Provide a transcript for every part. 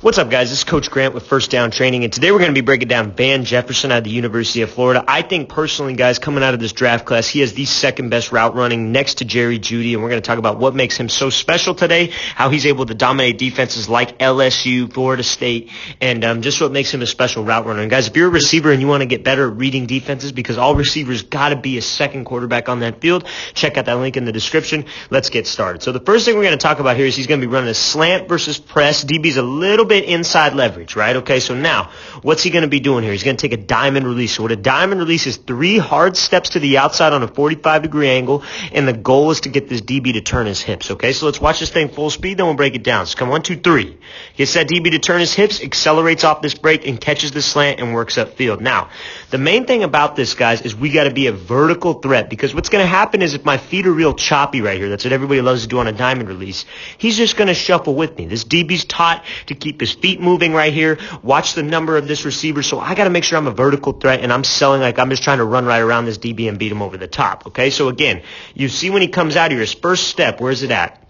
What's up, guys? This is Coach Grant with First Down Training, and today we're going to be breaking down Van Jefferson out of the University of Florida. I think personally, guys, coming out of this draft class, he has the second best route running next to Jerry Jeudy, and we're going to talk about what makes him so special today, how he's able to dominate defenses like LSU, Florida State, and just what makes him a special route runner. And guys, if you're a receiver and you want to get better at reading defenses, because all receivers got to be a second quarterback on that field, check out that link in the description. Let's get started. So the first thing we're going to talk about here is he's going to be running a slant versus press. DB's a little bit inside leverage, right? Okay, so now, what's he going to be doing here? He's going to take a diamond release. So what a diamond release is, 3 hard steps to the outside on a 45-degree angle, and the goal is to get this DB to turn his hips, okay? So let's watch this thing full speed, then we'll break it down. So come 1, 2, 3. Gets that DB to turn his hips, accelerates off this break, and catches the slant and works upfield. Now, the main thing about this, guys, is we got to be a vertical threat, because what's going to happen is if my feet are real choppy right here, that's what everybody loves to do on a diamond release, he's just going to shuffle with me. This DB's taught to keep his feet moving right here. Watch the number of this receiver. So I got to make sure I'm a vertical threat and I'm selling like I'm just trying to run right around this DB and beat him over the top. Okay, so again, you see when he comes out here, his first step, where's it at?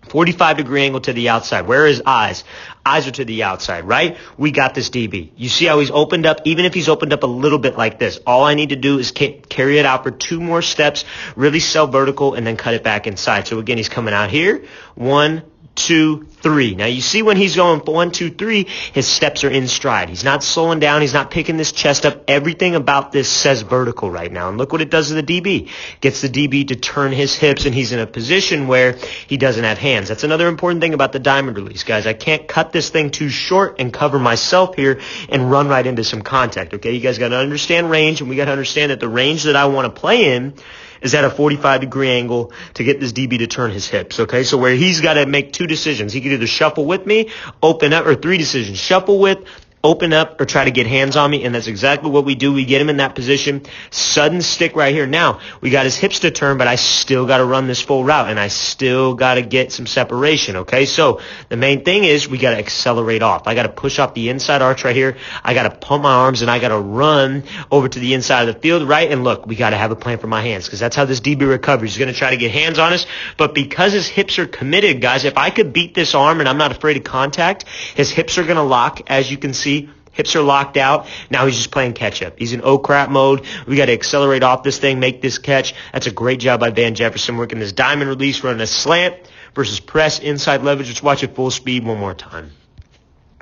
45-degree angle to the outside. Where are his eyes? Eyes are to the outside, right? We got this DB. You see how he's opened up? Even if he's opened up a little bit like this, all I need to do is carry it out for 2 more steps, really sell vertical, and then cut it back inside. So again, he's coming out here. 1, 2, 3. Now you see when he's going 1, 2, 3, his steps are in stride. He's not slowing down. He's not picking this chest up. Everything about this says vertical right now. And look what it does to the DB. Gets the DB to turn his hips, and he's in a position where he doesn't have hands. That's another important thing about the diamond release, guys. I can't cut this thing too short and cover myself here and run right into some contact, okay? You guys got to understand range, and we got to understand that the range that I want to play in is at a 45-degree angle to get this DB to turn his hips, okay? So where he's got to make 2 decisions. He can either shuffle with me, open up, or 3 decisions. Shuffle with, open up, or try to get hands on me, and that's exactly what we do. We get him in that position. Sudden stick right here. Now, we got his hips to turn, but I still got to run this full route, and I still got to get some separation, okay? So the main thing is we got to accelerate off. I got to push off the inside arch right here. I got to pump my arms, and I got to run over to the inside of the field, right? And look, we got to have a plan for my hands, because that's how this DB recovers. He's going to try to get hands on us, but because his hips are committed, guys, if I could beat this arm and I'm not afraid of contact, his hips are going to lock, as you can see. Hips are locked out. Now he's just playing catch-up. He's in oh-crap mode. We got to accelerate off this thing, make this catch. That's a great job by Van Jefferson working this diamond release, running a slant versus press, inside leverage. Let's watch it full speed one more time.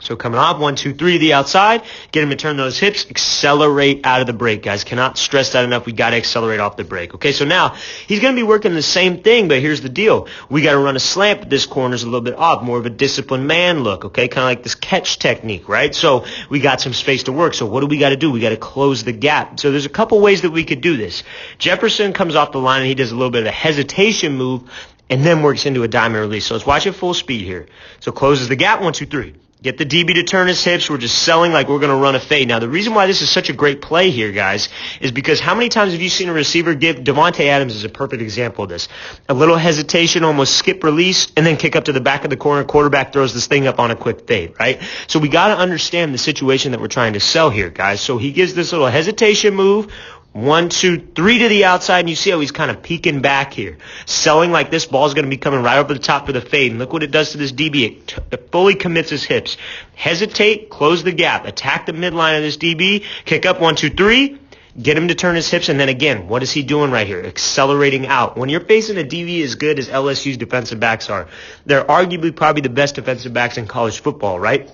So coming off, 1, 2, 3 to the outside. Get him to turn those hips. Accelerate out of the break, guys. Cannot stress that enough. We got to accelerate off the break. Okay, so now he's going to be working the same thing, but here's the deal. We got to run a slant, but this corner's a little bit off. More of a disciplined man look, okay? Kind of like this catch technique, right? So we got some space to work. So what do we got to do? We got to close the gap. So there's a couple ways that we could do this. Jefferson comes off the line, and he does a little bit of a hesitation move, and then works into a diamond release. So let's watch it full speed here. So closes the gap, 1, 2, 3. Get the DB to turn his hips. We're just selling like we're going to run a fade. Now, the reason why this is such a great play here, guys, is because how many times have you seen a receiver give? Devontae Adams is a perfect example of this. A little hesitation, almost skip release, and then kick up to the back of the corner. Quarterback throws this thing up on a quick fade, right? So we got to understand the situation that we're trying to sell here, guys. So he gives this little hesitation move. 1, 2, 3 to the outside, and you see how he's kind of peeking back here. Selling like this ball's going to be coming right over the top for the fade, and look what it does to this DB. It fully commits his hips. Hesitate, close the gap, attack the midline of this DB, kick up 1, 2, 3, get him to turn his hips, and then again, what is he doing right here? Accelerating out. When you're facing a DB as good as LSU's defensive backs are, they're arguably probably the best defensive backs in college football, right?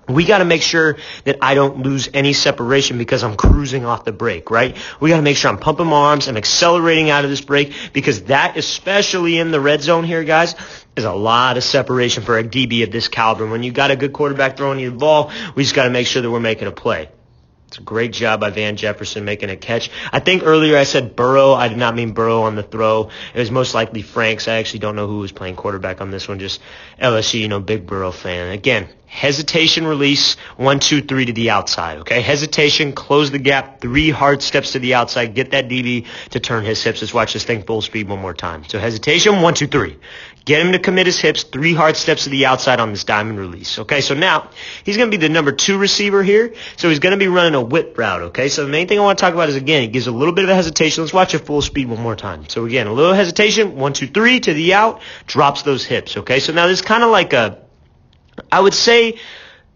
We got to make sure that I don't lose any separation because I'm cruising off the break, right? We got to make sure I'm pumping my arms, I'm accelerating out of this break, because that, especially in the red zone here, guys, is a lot of separation for a DB of this caliber. When you got a good quarterback throwing you the ball, we just got to make sure that we're making a play. It's a great job by Van Jefferson making a catch. I think earlier I said Burrow. I did not mean Burrow on the throw. It was most likely Franks. I actually don't know who was playing quarterback on this one. Just LSU, big Burrow fan. Again, hesitation release, 1, 2, 3 to the outside, okay? Hesitation, close the gap, 3 hard steps to the outside, get that DB to turn his hips. Let's watch this thing full speed one more time. So hesitation, 1, 2, 3. Get him to commit his hips, 3 hard steps to the outside on this diamond release, okay? So now, he's going to be the number 2 receiver here, so he's going to be running a whip route, okay? So the main thing I want to talk about is, again, he gives a little bit of a hesitation. Let's watch it full speed one more time. So again, a little hesitation, 1, 2, 3 to the out, drops those hips, okay? So now this is kind of like I would say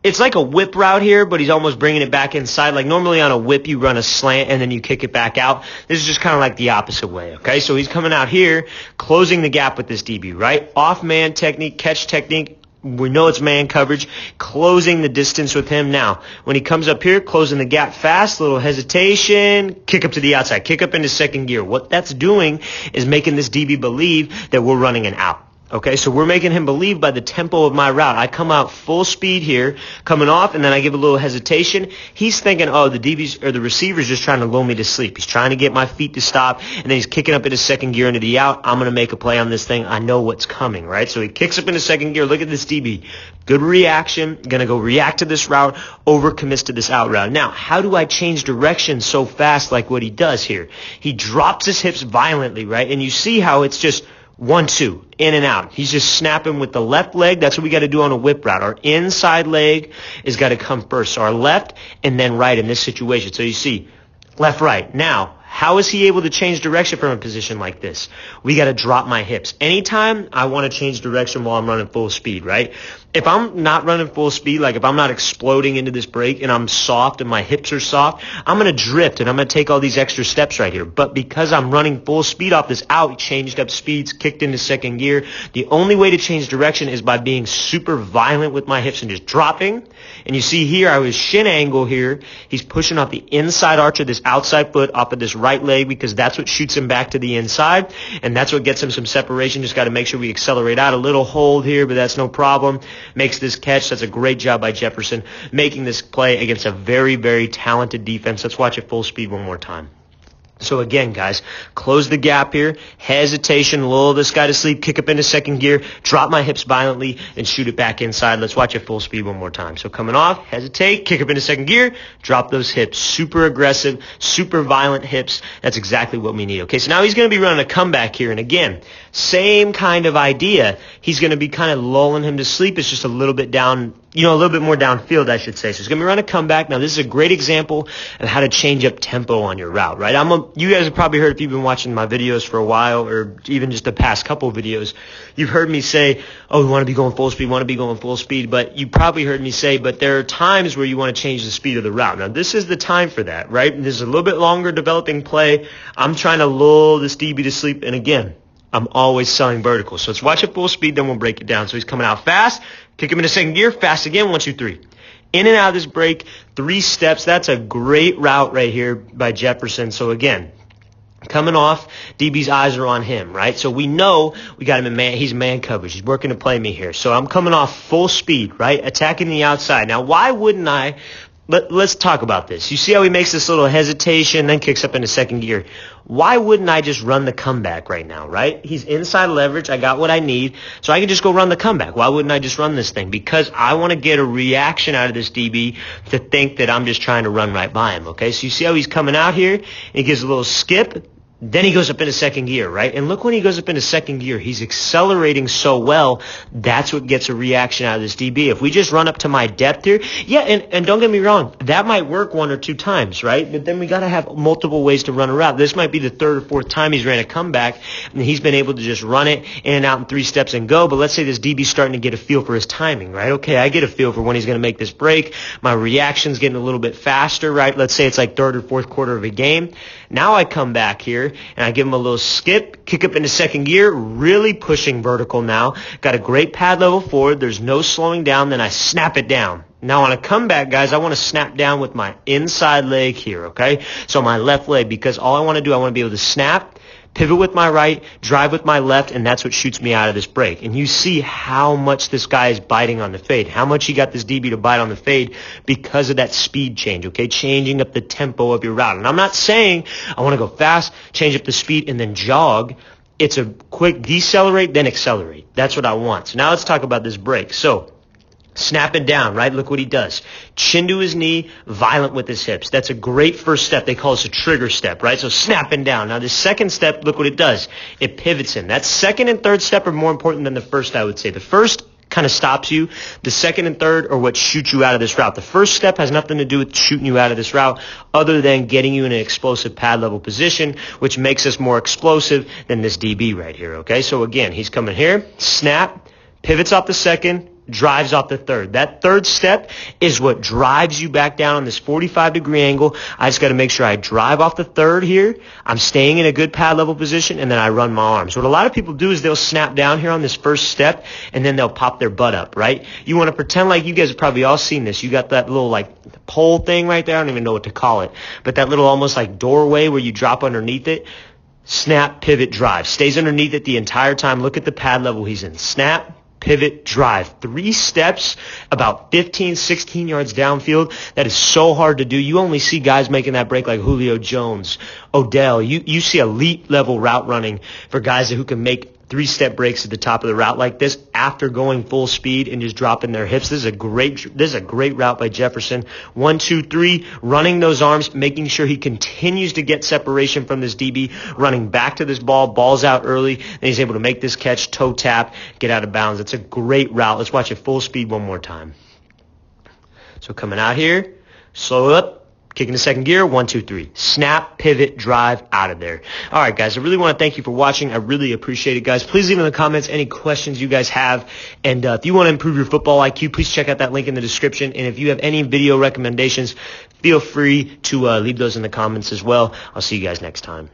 it's like a whip route here, but he's almost bringing it back inside. Like normally on a whip, you run a slant and then you kick it back out. This is just kind of like the opposite way, okay? So he's coming out here, closing the gap with this DB, right? Off man technique, catch technique. We know it's man coverage, closing the distance with him. Now, when he comes up here, closing the gap fast, little hesitation, kick up to the outside, kick up into second gear. What that's doing is making this DB believe that we're running an out. Okay, so we're making him believe by the tempo of my route. I come out full speed here, coming off, and then I give a little hesitation. He's thinking, oh, the DB's or the receiver's just trying to lull me to sleep. He's trying to get my feet to stop, and then he's kicking up into second gear into the out. I'm going to make a play on this thing. I know what's coming, right? So he kicks up into second gear. Look at this DB. Good reaction. Going to go react to this route, overcommits to this out route. Now, how do I change direction so fast like what he does here? He drops his hips violently, right? And you see how it's just 1-2, in and out. He's just snapping with the left leg. That's what we got to do on a whip route. Our inside leg is got to come first. So our left and then right in this situation. So you see, left, right. Now, how is he able to change direction from a position like this? We got to drop my hips. Anytime I want to change direction while I'm running full speed, right? If I'm not running full speed, like if I'm not exploding into this break and I'm soft and my hips are soft, I'm going to drift and I'm going to take all these extra steps right here. But because I'm running full speed off this out, changed up speeds, kicked into second gear, the only way to change direction is by being super violent with my hips and just dropping. And you see here, I was shin angle here. He's pushing off the inside arch of this outside foot off of this right leg because that's what shoots him back to the inside. And that's what gets him some separation. Just got to make sure we accelerate out. A little hold here, but that's no problem. Makes this catch. That's a great job by Jefferson making this play against a very, very talented defense. Let's watch it full speed one more time. So again, guys, close the gap here, hesitation, lull this guy to sleep, kick up into second gear, drop my hips violently, and shoot it back inside. Let's watch it full speed one more time. So coming off, hesitate, kick up into second gear, drop those hips. Super aggressive, super violent hips. That's exactly what we need. Okay, so now he's going to be running a comeback here. And again, same kind of idea. He's going to be kind of lulling him to sleep. It's just a little bit down, a little bit more downfield, I should say. So he's going to be running a comeback. Now, this is a great example of how to change up tempo on your route, right? You guys have probably heard, if you've been watching my videos for a while or even just the past couple videos, you've heard me say, oh, we want to be going full speed, but you probably heard me say, but there are times where you want to change the speed of the route. Now, this is the time for that, right? This is a little bit longer developing play. I'm trying to lull this DB to sleep, and again, I'm always selling vertical. So let's watch it full speed, then we'll break it down. So he's coming out fast, kick him into second gear, fast again, 1, 2, 3. In and out of this break, 3 steps. That's a great route right here by Jefferson. So again, coming off, DB's eyes are on him, right? So we know we got him in man. He's man coverage. He's working to play me here. So I'm coming off full speed, right? Attacking the outside. Now, why wouldn't I? Let's talk about this. You see how he makes this little hesitation, then kicks up into second gear. Why wouldn't I just run the comeback right now, right? He's inside leverage. I got what I need, so I can just go run the comeback. Why wouldn't I just run this thing? Because I want to get a reaction out of this DB to think that I'm just trying to run right by him, okay? So you see how he's coming out here, and he gives a little skip. Then he goes up into second gear, right? And look when he goes up into second gear. He's accelerating so well. That's what gets a reaction out of this DB. If we just run up to my depth here, yeah, and don't get me wrong, that might work 1 or 2 times, right? But then we got to have multiple ways to run a route. This might be the 3rd or 4th time he's ran a comeback, and he's been able to just run it in and out in 3 steps and go. But let's say this DB's starting to get a feel for his timing, right? Okay, I get a feel for when he's going to make this break. My reaction's getting a little bit faster, right? Let's say it's like 3rd or 4th quarter of a game. Now I come back here, and I give him a little skip, kick up into second gear, really pushing vertical now. Got a great pad level forward. There's no slowing down. Then I snap it down. Now on a comeback, guys, I want to snap down with my inside leg here, okay? So my left leg, because all I want to do, I want to be able to snap, pivot with my right, drive with my left, and that's what shoots me out of this break. And you see how much this guy is biting on the fade, how much he got this DB to bite on the fade because of that speed change, okay? Changing up the tempo of your route. And I'm not saying I want to go fast, change up the speed, and then jog. It's a quick decelerate, then accelerate. That's what I want. So now let's talk about this break. So snapping down, right? Look what he does. Chin to his knee, violent with his hips. That's a great first step. They call this a trigger step, right? So snapping down. Now, the second step, look what it does. It pivots him. That second and third step are more important than the first, I would say. The first kind of stops you. The second and third are what shoot you out of this route. The first step has nothing to do with shooting you out of this route other than getting you in an explosive pad level position, which makes us more explosive than this DB right here, okay? So again, he's coming here, snap, pivots off the second, drives off the third. That third step is what drives you back down on this 45-degree angle. I just got to make sure I drive off the third here. I'm staying in a good pad level position, and then I run my arms. What a lot of people do is they'll snap down here on this first step, and then they'll pop their butt up, right? You want to pretend like you guys have probably all seen this. You got that little like pole thing right there. I don't even know what to call it, but that little almost like doorway where you drop underneath it. Snap, pivot, drive. Stays underneath it the entire time. Look at the pad level he's in. Snap, pivot, drive. 3 steps, about 15, 16 yards downfield. That is so hard to do. You only see guys making that break like Julio Jones, Odell. You see elite level route running for guys who can make 3-step breaks at the top of the route like this after going full speed and just dropping their hips. This is a great route by Jefferson. 1, 2, 3, running those arms, making sure he continues to get separation from this DB, running back to this ball's out early, and he's able to make this catch, toe tap, get out of bounds. It's a great route. Let's watch it full speed one more time. So coming out here, slow up. Kicking the second gear, 1, 2, 3. Snap, pivot, drive, out of there. All right, guys, I really want to thank you for watching. I really appreciate it, guys. Please leave in the comments any questions you guys have. And if you want to improve your football IQ, please check out that link in the description. And if you have any video recommendations, feel free to leave those in the comments as well. I'll see you guys next time.